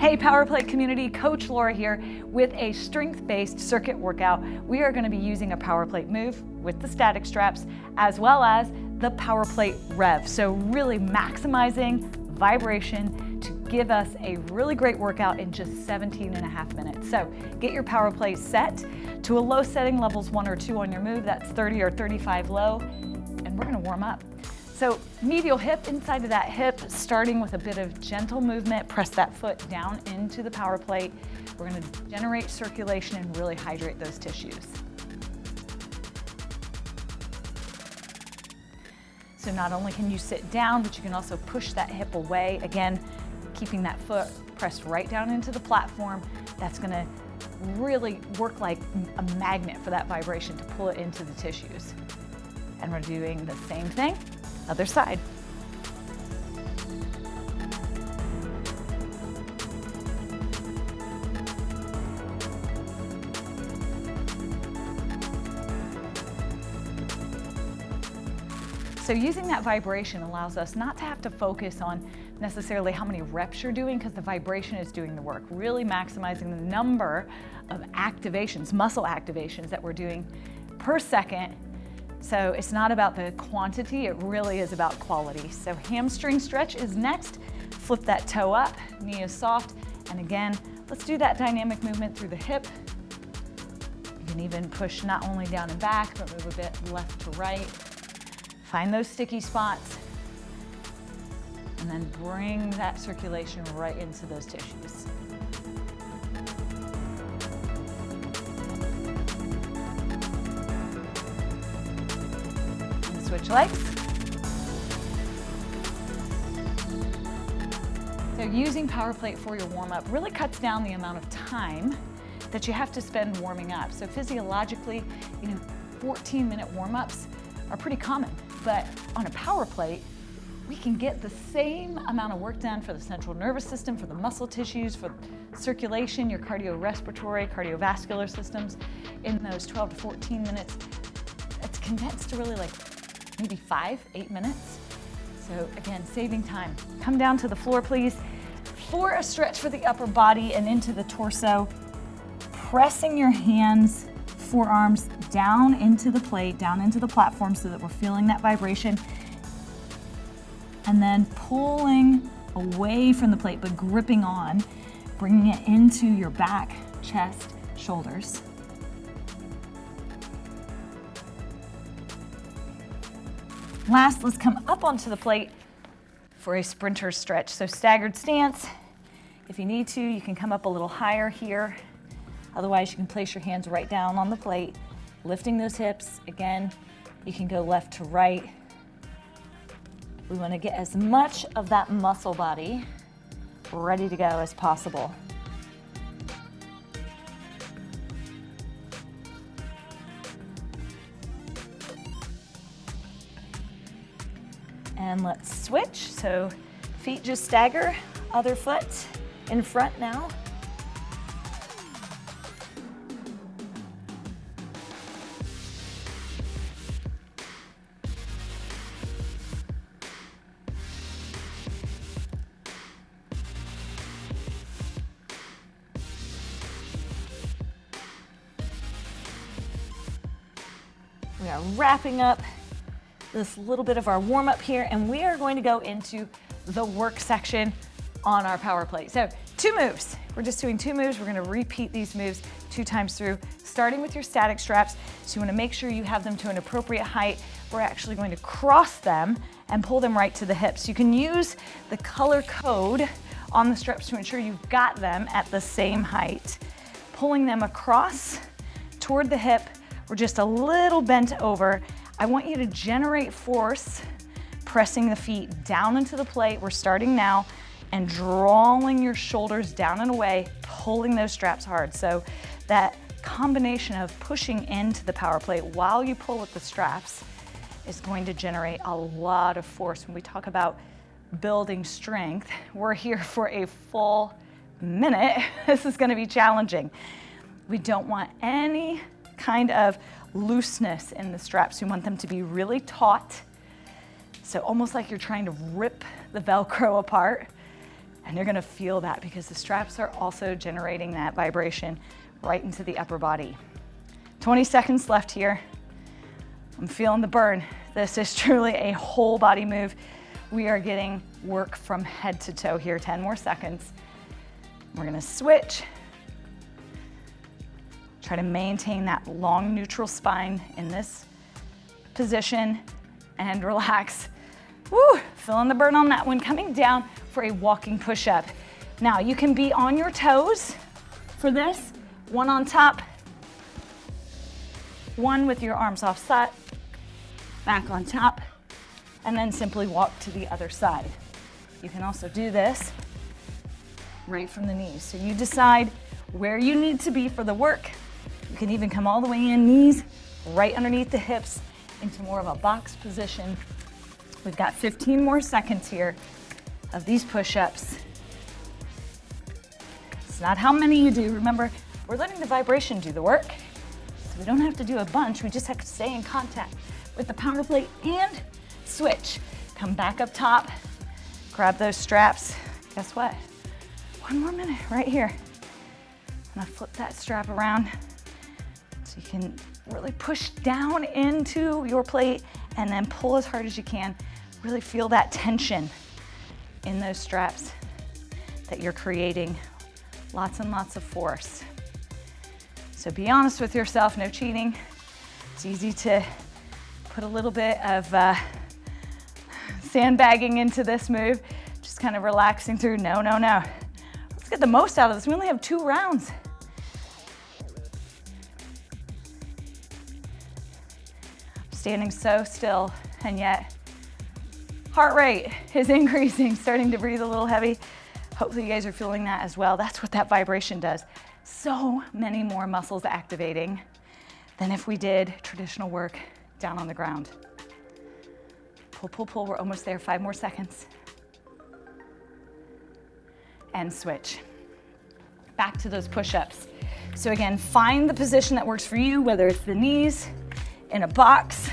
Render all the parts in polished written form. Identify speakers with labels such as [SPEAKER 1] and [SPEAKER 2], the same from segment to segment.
[SPEAKER 1] Hey Power Plate community, Coach Laura here with a strength-based circuit workout. We are going to be using a Power Plate move with the static straps as well as the Power Plate REV. So really maximizing vibration to give us a really great workout in just 17 and a half minutes. So get your Power Plate set to a low setting, levels 1 or 2 on your move. That's 30 or 35 low, and we're going to warm up. So medial hip, inside of that hip, starting with a bit of gentle movement, press that foot down into the Power Plate. We're going to generate circulation and really hydrate those tissues. So not only can you sit down, but you can also push that hip away. Again, keeping that foot pressed right down into the platform. That's going to really work like a magnet for that vibration to pull it into the tissues. And we're doing the same thing. Other side. So using that vibration allows us not to have to focus on necessarily how many reps you're doing, because the vibration is doing the work, really maximizing the number of activations, muscle activations that we're doing per second. So it's not about the quantity, it really is about quality. So hamstring stretch is next. Flip that toe up, knee is soft. And again, let's do that dynamic movement through the hip. You can even push not only down and back, but move a bit left to right. Find those sticky spots. And then bring that circulation right into those tissues. Switch legs. So using Power Plate for your warm-up really cuts down the amount of time that you have to spend warming up. So physiologically, 14-minute warm-ups are pretty common, but on a Power Plate, we can get the same amount of work done for the central nervous system, for the muscle tissues, for circulation, your cardiorespiratory, cardiovascular systems in those 12 to 14 minutes. It's condensed to really like maybe 5-8 minutes. So again, saving time. Come down to the floor, please, for a stretch for the upper body and into the torso. Pressing your hands, forearms down into the plate, down into the platform so that we're feeling that vibration. And then pulling away from the plate, but gripping on, bringing it into your back, chest, shoulders. Last, let's come up onto the plate for a sprinter stretch. So staggered stance. If you need to, you can come up a little higher here. Otherwise, you can place your hands right down on the plate, lifting those hips. Again, you can go left to right. We want to get as much of that muscle body ready to go as possible. And let's switch. So feet just stagger, other foot in front now. We are wrapping up this little bit of our warm up here, and we are going to go into the work section on our Power Plate. So 2 moves. We're just doing 2 moves. We're going to repeat these moves 2 times through, starting with your static straps. So you want to make sure you have them to an appropriate height. We're actually going to cross them and pull them right to the hips. You can use the color code on the straps to ensure you've got them at the same height. Pulling them across toward the hip. We're just a little bent over. I want you to generate force, pressing the feet down into the plate. We're starting now, and drawing your shoulders down and away, pulling those straps hard. So that combination of pushing into the Power Plate while you pull with the straps is going to generate a lot of force. When we talk about building strength, we're here for a full minute. This is going to be challenging. We don't want any kind of looseness in the straps. We want them to be really taut. So almost like you're trying to rip the Velcro apart. And you're gonna feel that because the straps are also generating that vibration right into the upper body. 20 seconds left here. I'm feeling the burn. This is truly a whole body move. We are getting work from head to toe here. 10 more seconds. We're gonna switch. Try to maintain that long neutral spine in this position and relax. Woo, feeling the burn on that one. Coming down for a walking push-up. Now you can be on your toes for this, one on top, one with your arms offset, back on top, and then simply walk to the other side. You can also do this right from the knees. So you decide where you need to be for the work. You can even come all the way in, knees right underneath the hips into more of a box position. We've got 15 more seconds here of these push-ups. It's not how many you do. Remember, we're letting the vibration do the work. So we don't have to do a bunch. We just have to stay in contact with the power plate and switch. Come back up top, grab those straps. Guess what? One more minute right here. I'm gonna flip that strap around so you can really push down into your plate and then pull as hard as you can. Really feel that tension in those straps that you're creating. Lots and lots of force. So be honest with yourself, no cheating. It's easy to put a little bit of sandbagging into this move, just kind of relaxing through. No, no, no. Let's get the most out of this. We only have 2 rounds. Standing so still, and yet heart rate is increasing, starting to breathe a little heavy. Hopefully you guys are feeling that as well. That's what that vibration does. So many more muscles activating than if we did traditional work down on the ground. Pull, pull, pull. We're almost there. 5 more seconds. And switch. Back to those push-ups. So again, find the position that works for you, whether it's the knees, in a box,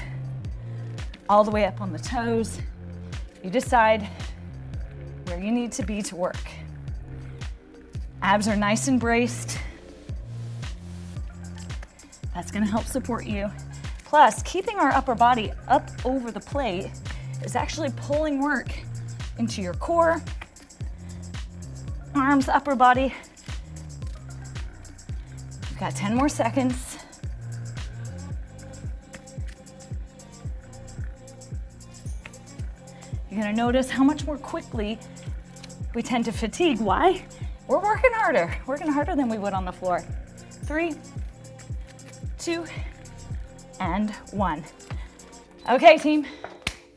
[SPEAKER 1] all the way up on the toes. You decide where you need to be to work. Abs are nice and braced. That's gonna help support you. Plus, keeping our upper body up over the plate is actually pulling work into your core, arms, upper body. We've got 10 more seconds. You're gonna notice how much more quickly we tend to fatigue. Why? We're working harder than we would on the floor. 3, 2, and 1. Okay, team,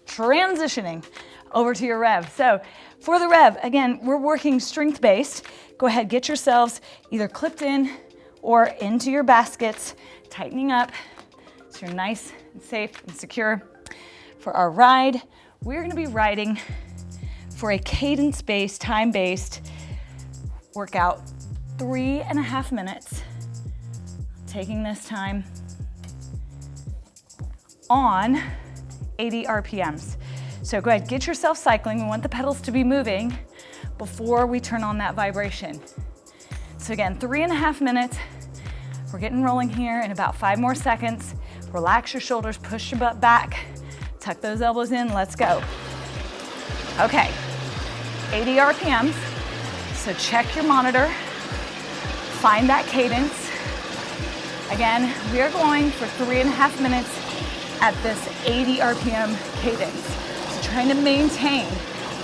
[SPEAKER 1] transitioning over to your rev. So for the rev, again, we're working strength-based. Go ahead, get yourselves either clipped in or into your baskets, tightening up so you're nice and safe and secure. For our ride, we're gonna be riding for a cadence-based, time-based workout, 3.5 minutes, taking this time on 80 RPMs. So go ahead, get yourself cycling. We want the pedals to be moving before we turn on that vibration. So again, 3.5 minutes. We're getting rolling here in about 5 more seconds. Relax your shoulders, push your butt back, tuck those elbows in, let's go. Okay, 80 RPMs. So check your monitor, find that cadence. Again, we are going for 3.5 minutes at this 80 RPM cadence. So trying to maintain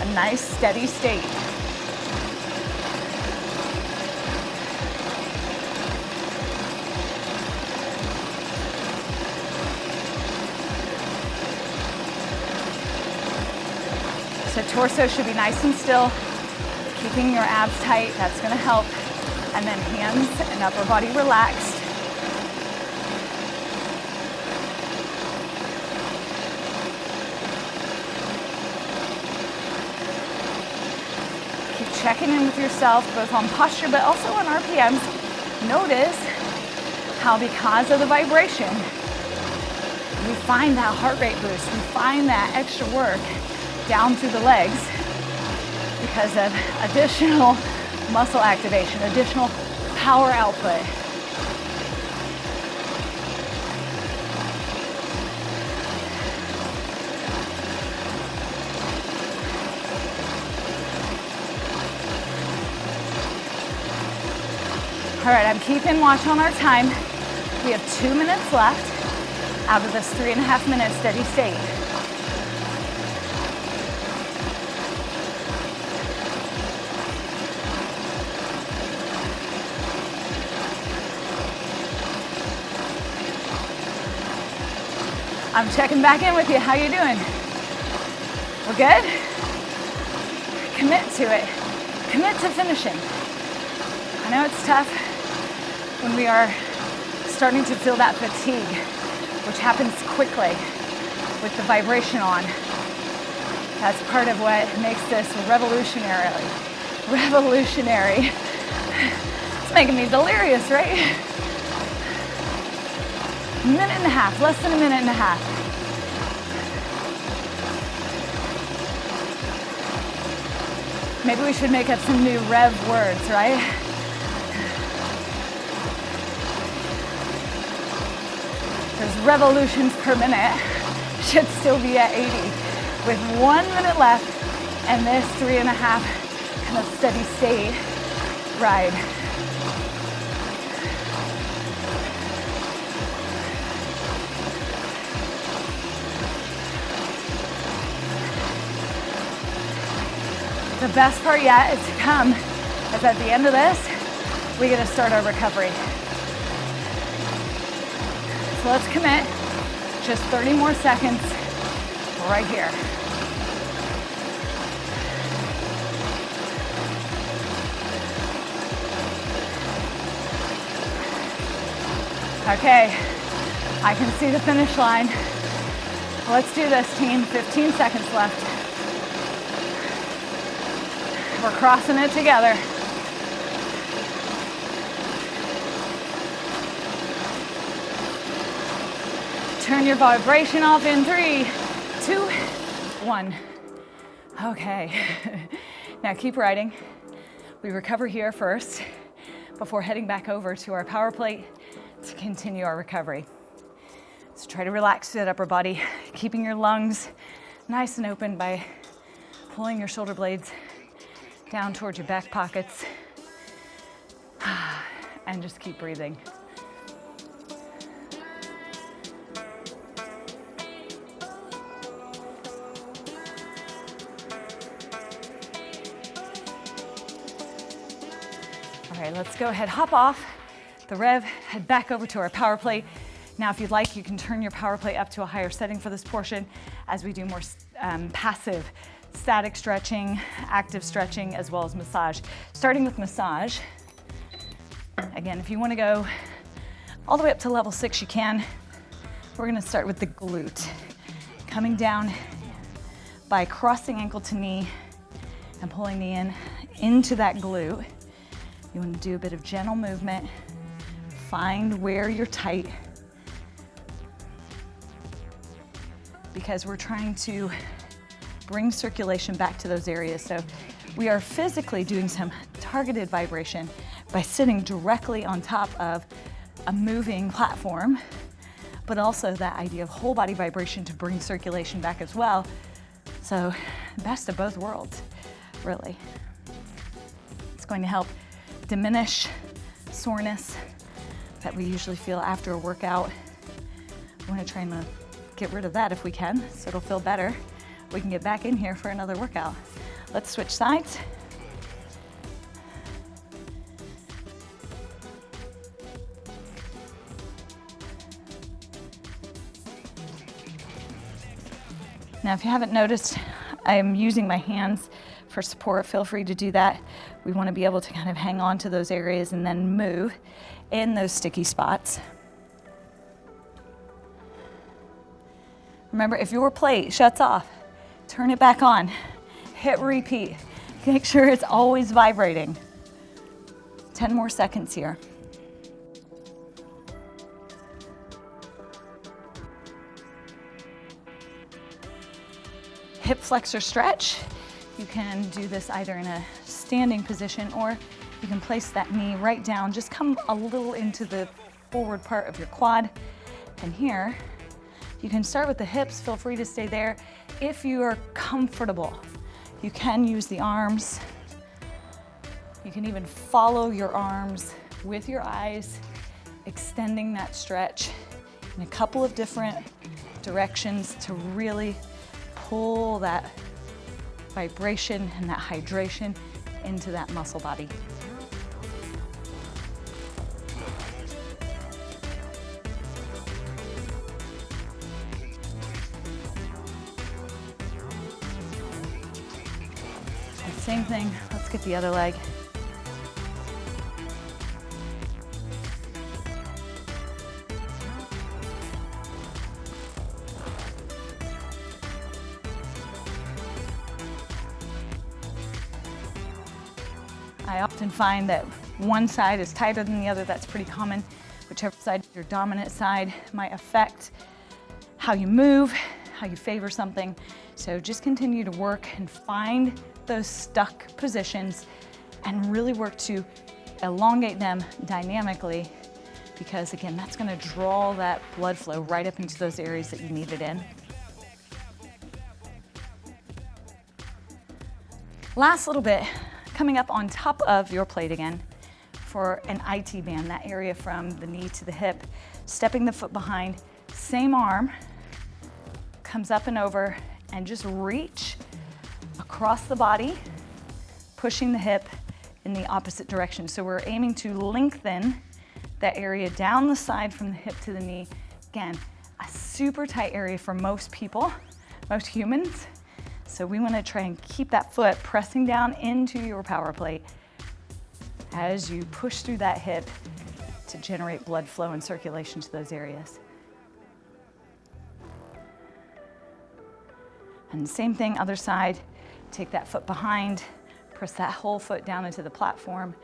[SPEAKER 1] a nice steady state. So torso should be nice and still, keeping your abs tight, that's gonna help. And then hands and upper body relaxed. Keep checking in with yourself, both on posture, but also on RPMs. Notice how because of the vibration, we find that heart rate boost, we find that extra work down through the legs because of additional muscle activation, additional power output. All right, I'm keeping watch on our time. We have 2 minutes left out of this 3.5 minute steady state. I'm checking back in with you. How you doing? We're good? Commit to it. Commit to finishing. I know it's tough when we are starting to feel that fatigue, which happens quickly with the vibration on. That's part of what makes this revolutionary. It's making me delirious, right? A minute and a half, less than a minute and a half. Maybe we should make up some new REV words, right? Because revolutions per minute should still be at 80 with 1 minute left and this 3.5 kind of steady state ride. The best part yet is to come, is at the end of this, we get to start our recovery. So let's commit, just 30 more seconds right here. Okay, I can see the finish line. Let's do this, team. 15 seconds left. We're crossing it together. Turn your vibration off in 3, 2, 1. Okay, now keep riding. We recover here first before heading back over to our power plate to continue our recovery. So try to relax that upper body, keeping your lungs nice and open by pulling your shoulder blades down towards your back pockets, and just keep breathing. All right, let's go ahead, hop off the REV, head back over to our power plate. Now, if you'd like, you can turn your power plate up to a higher setting for this portion as we do more passive static stretching, active stretching, as well as massage. Starting with massage. Again, if you want to go all the way up to level 6, you can. We're going to start with the glute. Coming down by crossing ankle to knee and pulling knee in into that glute. You want to do a bit of gentle movement. Find where you're tight, because we're trying to bring circulation back to those areas. So we are physically doing some targeted vibration by sitting directly on top of a moving platform, but also that idea of whole body vibration to bring circulation back as well. So best of both worlds, really. It's going to help diminish soreness that we usually feel after a workout. We want to try and get rid of that if we can, so it'll feel better. We can get back in here for another workout. Let's switch sides. Now, if you haven't noticed, I'm using my hands for support. Feel free to do that. We want to be able to kind of hang on to those areas and then move in those sticky spots. Remember, if your plate shuts off, turn it back on. Hit repeat. Make sure it's always vibrating. 10 more seconds here. Hip flexor stretch. You can do this either in a standing position, or you can place that knee right down, just come a little into the forward part of your quad. And here, you can start with the hips, feel free to stay there. If you are comfortable, you can use the arms. You can even follow your arms with your eyes, extending that stretch in a couple of different directions to really pull that vibration and that hydration into that muscle body. And same thing, let's get the other leg. I often find that one side is tighter than the other. That's pretty common. Whichever side is your dominant side might affect how you move, how you favor something. So just continue to work and find those stuck positions and really work to elongate them dynamically, because again, that's gonna draw that blood flow right up into those areas that you need it in. Last little bit, coming up on top of your plate again for an IT band, that area from the knee to the hip, stepping the foot behind, same arm, comes up and over, and just reach across the body, pushing the hip in the opposite direction. So we're aiming to lengthen that area down the side from the hip to the knee. Again, a super tight area for most people, most humans. So we want to try and keep that foot pressing down into your power plate as you push through that hip to generate blood flow and circulation to those areas. And same thing, other side, take that foot behind, press that whole foot down into the platform,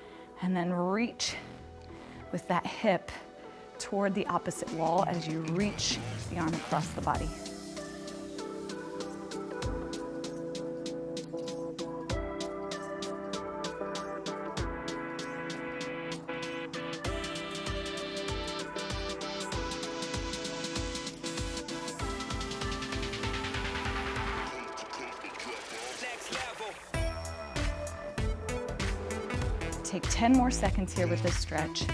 [SPEAKER 1] and then reach with that hip toward the opposite wall as you reach the arm across the body. Take 10 more seconds here with this stretch.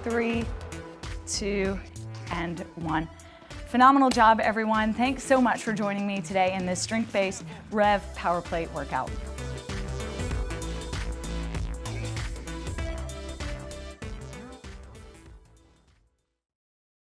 [SPEAKER 1] Three, two, and one. Phenomenal job, everyone. Thanks so much for joining me today in this strength-based REV Power Plate workout.